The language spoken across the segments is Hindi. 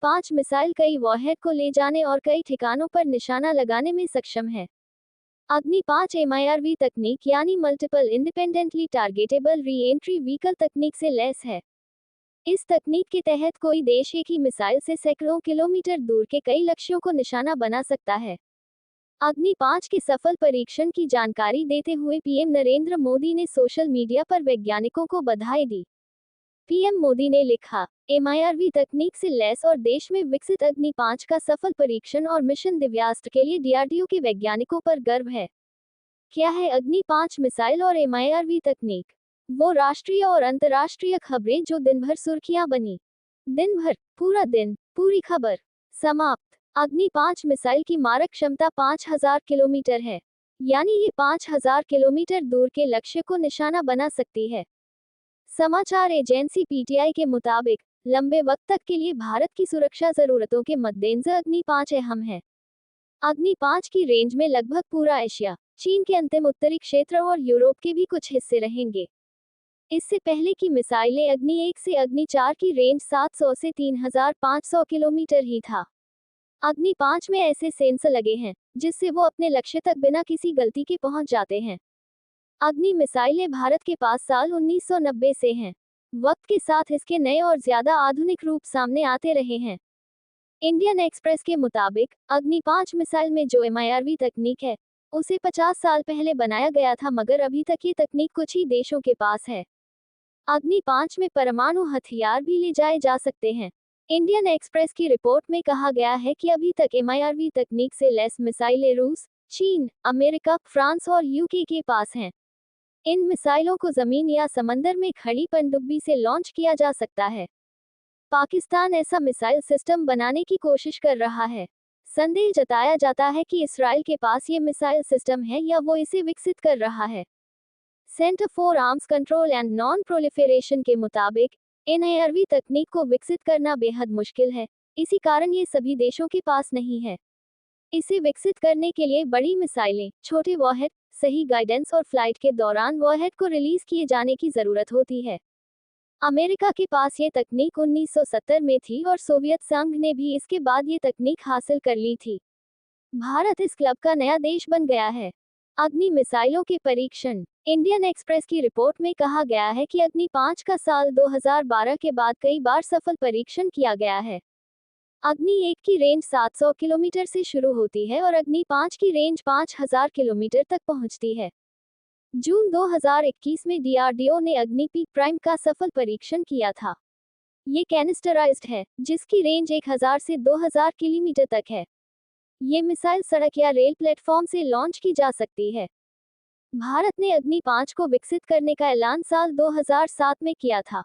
5 मिसाइल कई वॉरहेड को ले जाने और कई ठिकानों पर निशाना लगाने में सक्षम है। अग्नि 5 MIRV तकनीक यानी multiple independently targetable re entry vehicle तकनीक से लैस है। इस तकनीक के तहत कोई देश एक ही मिसाइल से सैकड़ों किलोमीटर दूर के कई लक्ष्यों को निशाना बना सकता है। अग्नि 5 के सफल परीक्षण की जानकारी देते हुए पीएम नरेंद्र मोदी ने सोशल मीडिया पर वैज्ञानिकों को बधाई दी। पीएम मोदी ने लिखा, MIRV तकनीक से लैस और देश में विकसित अग्नि 5 का सफल परीक्षण और मिशन दिव्यास्त्र के लिए DRDO के वैज्ञानिकों पर गर्व है। क्या है अग्नि 5 मिसाइल और MIRV तकनीक? वो राष्ट्रीय और अंतर्राष्ट्रीय खबरें जो दिन भर सुर्खियां बनी। दिन भर, पूरा दिन, पूरी खबर। समाप्त। अग्नि 5 मिसाइल की मारक क्षमता 5000 किलोमीटर है, यानी ये 5000 किलोमीटर दूर के लक्ष्य को निशाना बना सकती है। समाचार एजेंसी PTI के मुताबिक लंबे वक्त तक के लिए भारत की सुरक्षा जरूरतों के मद्देनजर अग्नि 5 अहम है। अग्नि 5 की रेंज में लगभग पूरा एशिया, चीन के अंतिम उत्तरी क्षेत्र और यूरोप के भी कुछ हिस्से रहेंगे। इससे पहले की मिसाइलें अग्नि 1 से अग्नि 4 की रेंज 700 से 3500 किलोमीटर ही था। अग्नि 5 में ऐसे सेंसर लगे हैं जिससे वो अपने लक्ष्य तक बिना किसी गलती के पहुंच जाते हैं। अग्नि मिसाइलें भारत के पास साल 1990 से हैं। वक्त के साथ इसके नए और ज्यादा आधुनिक रूप सामने आते रहे हैं। इंडियन एक्सप्रेस के मुताबिक अग्नि 5 मिसाइल में जो MIRV तकनीक है उसे 50 साल पहले बनाया गया था, मगर अभी तक ये तकनीक कुछ ही देशों के पास है। अग्नि 5 में परमाणु हथियार भी ले जाए जा सकते हैं। इंडियन एक्सप्रेस की रिपोर्ट में कहा गया है कि अभी तक MIRV तकनीक से लैस मिसाइलें रूस, चीन, अमेरिका, फ्रांस और UK के पास हैं। इन मिसाइलों को जमीन या समंदर में खड़ी पनडुब्बी से लॉन्च किया जा सकता है। पाकिस्तान ऐसा मिसाइल सिस्टम बनाने की कोशिश कर रहा है। संदेह जताया जाता है कि इसराइल के पास ये मिसाइल सिस्टम है या वो इसे विकसित कर रहा है। Centre for arms control and non proliferation के मुताबिक MIRV तकनीक को विकसित करना बेहद मुश्किल है, इसी कारण ये सभी देशों के पास नहीं है। इसे विकसित करने के लिए बड़ी मिसाइलें, छोटे वॉरहेड, सही गाइडेंस और फ्लाइट के दौरान वॉरहेड को रिलीज किए जाने की जरूरत होती है। अमेरिका के पास ये तकनीक 1970 में थी और सोवियत संघ ने भी इसके बाद ये तकनीक हासिल कर ली थी। भारत इस क्लब का नया देश बन गया है। अग्नि मिसाइलों के परीक्षण। इंडियन एक्सप्रेस की रिपोर्ट में कहा गया है कि अग्नि 5 का साल 2012 के बाद कई बार सफल परीक्षण किया गया है। अग्नि 1 की रेंज 700 किलोमीटर से शुरू होती है और अग्नि 5 की रेंज 5000 किलोमीटर तक पहुंचती है। जून 2021 में DRDO ने अग्नि पी प्राइम का सफल परीक्षण किया था। ये कैनिस्टराइज्ड है, जिसकी रेंज 1000 से 2000 किलोमीटर तक है। ये मिसाइल सड़क या रेल प्लेटफॉर्म से लॉन्च की जा सकती है। भारत ने अग्नि 5 को विकसित करने का ऐलान साल 2007 में किया था।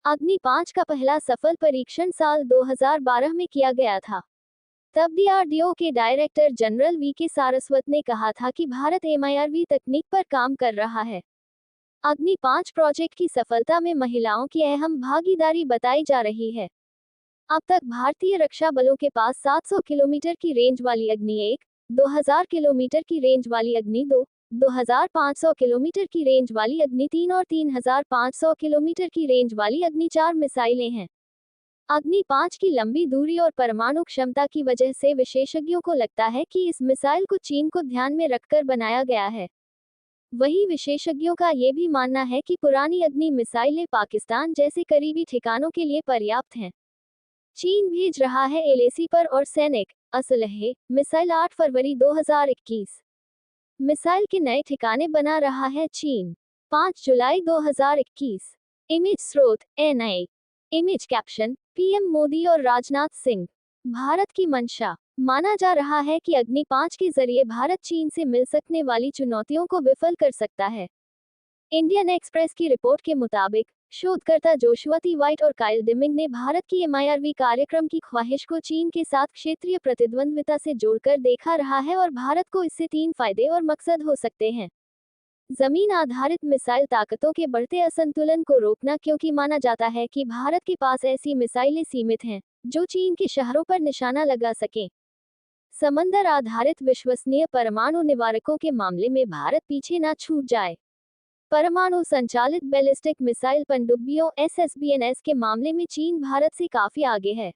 अग्नि 5 का पहला सफल परीक्षण साल 2012 में किया गया था। तब DRDO के डायरेक्टर जनरल VK सारस्वत ने कहा था कि भारत MIRV तकनीक पर काम कर रहा है। अग्नि 5 प्रोजेक्ट की सफलता में महिलाओं की अहम भागीदारी बताई जा रही है। अब तक भारतीय रक्षा बलों के पास 700 किलोमीटर की रेंज वाली अग्नि 1, 2000 किलोमीटर की रेंज वाली अग्नि 2, 2500 किलोमीटर की रेंज वाली अग्नि 3 और 3500 किलोमीटर की रेंज वाली अग्नि 4 मिसाइलें हैं। अग्नि 5 की लंबी दूरी और परमाणु क्षमता की वजह से विशेषज्ञों को लगता है कि इस मिसाइल को चीन को ध्यान में रखकर बनाया गया है। वहीं विशेषज्ञों का ये भी मानना है कि पुरानी अग्नि मिसाइलें पाकिस्तान जैसे करीबी ठिकानों के लिए पर्याप्त हैं। चीन भेज रहा है LAC पर और सैनिक असलहे मिसाइल 8 फरवरी 2021। मिसाइल के नए ठिकाने बना रहा है चीन। 5 जुलाई 2021। इमेज स्रोत NI। Image caption PM Modi और राजनाथ सिंह। भारत की मंशा। माना जा रहा है कि अग्नि 5 के जरिए भारत चीन से मिल सकने वाली चुनौतियों को विफल कर सकता है। इंडियन एक्सप्रेस की रिपोर्ट के मुताबिक शोधकर्ता जोशुआ टी वाइट और काइल डिमिंग ने भारत की MIRV कार्यक्रम की ख्वाहिश को चीन के साथ क्षेत्रीय प्रतिद्वंद्विता से जोड़कर देखा रहा है और भारत को इससे 3 फायदे और मकसद हो सकते हैं। जमीन आधारित मिसाइल ताकतों के बढ़ते असंतुलन को रोकना, क्योंकि माना जाता है कि भारत के पास ऐसी मिसाइलें सीमित हैं जो चीन के शहरों पर निशाना लगा सकें। समंदर आधारित विश्वसनीय परमाणु निवारकों के मामले में भारत पीछे न छूट जाए। परमाणु संचालित बैलिस्टिक मिसाइल पनडुब्बियों SSBNS के मामले में चीन भारत से काफी आगे है।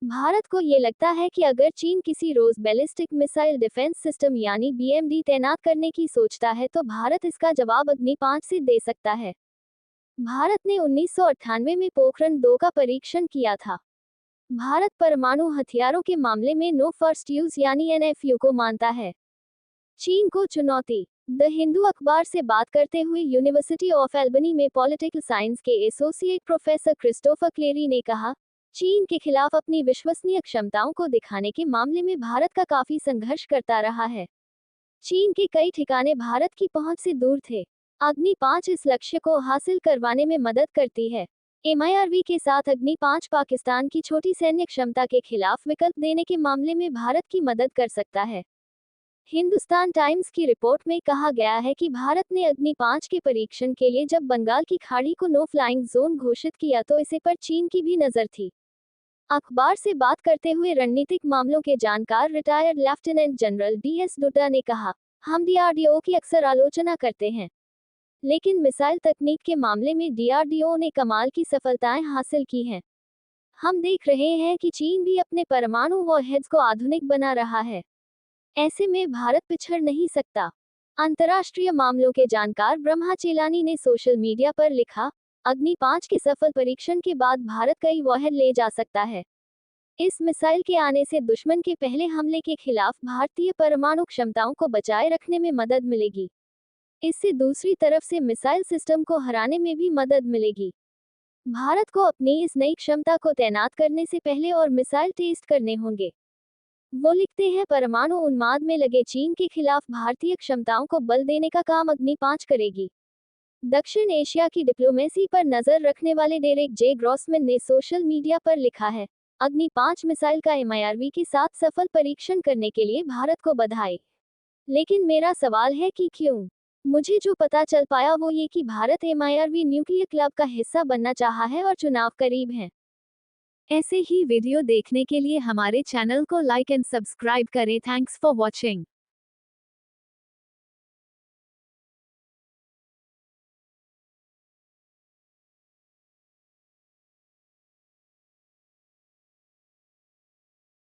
भारत को ये लगता है कि अगर चीन किसी रोज बैलिस्टिक मिसाइल डिफेंस सिस्टम यानी बीएमडी तैनात करने की सोचता है तो भारत इसका जवाब अग्नि 5 से दे सकता है। भारत ने 1998 में पोखरण 2 का परीक्षण किया था। भारत परमाणु हथियारों के मामले में नो फर्स्ट यूज यानी एनएफयू को मानता है। चीन को चुनौती। द हिंदू अखबार से बात करते हुए यूनिवर्सिटी ऑफ एल्बनी में पॉलिटिकल साइंस के एसोसिएट प्रोफेसर क्रिस्टोफर क्लेरी ने कहा, चीन के खिलाफ अपनी विश्वसनीय क्षमताओं को दिखाने के मामले में भारत का काफी संघर्ष करता रहा है। चीन के कई ठिकाने भारत की पहुंच से दूर थे। अग्नि 5 इस लक्ष्य को हासिल करवाने में मदद करती है। एमआईआरवी के साथ अग्नि 5 पाकिस्तान की छोटी सैन्य क्षमता के खिलाफ विकल्प देने के मामले में भारत की मदद कर सकता है। हिंदुस्तान टाइम्स की रिपोर्ट में कहा गया है कि भारत ने अग्नि 5 के परीक्षण के लिए जब बंगाल की खाड़ी को नो फ्लाइंग जोन घोषित किया तो इसे पर चीन की भी नजर थी। अखबार से बात करते हुए रणनीतिक मामलों के जानकार रिटायर्ड लेफ्टिनेंट जनरल डीएस डोटा ने कहा, हम डीआरडीओ की अक्सर आलोचना करते हैं, लेकिन मिसाइल तकनीक के मामले में डीआरडीओ ने कमाल की सफलताएं हासिल की हैं। हम देख रहे हैं कि चीन भी अपने परमाणु वॉरहेड्स को आधुनिक बना रहा है। ऐसे में भारत पिछड़ नहीं सकता। अंतर्राष्ट्रीय मामलों के जानकार ब्रह्मा चेलानी ने सोशल मीडिया पर लिखा, अग्नि 5 के सफल परीक्षण के बाद भारत कई वॉरहेड ले जा सकता है। इस मिसाइल के आने से दुश्मन के पहले हमले के खिलाफ भारतीय परमाणु क्षमताओं को बचाए रखने में मदद मिलेगी। इससे दूसरी तरफ से मिसाइल सिस्टम को हराने में भी मदद मिलेगी। भारत को अपनी इस नई क्षमता को तैनात करने से पहले और मिसाइल टेस्ट करने होंगे। वो लिखते हैं, परमाणु उन्माद में लगे चीन के खिलाफ भारतीय क्षमताओं को बल देने का काम अग्नि 5 करेगी। दक्षिण एशिया की डिप्लोमेसी पर नजर रखने वाले डेरेक जे ग्रॉसमैन ने सोशल मीडिया पर लिखा है, अग्नि 5 मिसाइल का एमआईआरवी के साथ सफल परीक्षण करने के लिए भारत को बधाई। लेकिन मेरा सवाल है कि क्यों? मुझे जो पता चल पाया वो ये कि भारत एमआईआरवी न्यूक्लियर क्लब का हिस्सा बनना चाहा है और चुनाव करीब हैं। ऐसे ही वीडियो देखने के लिए हमारे चैनल को लाइक एंड सब्सक्राइब करें। Thanks for watching.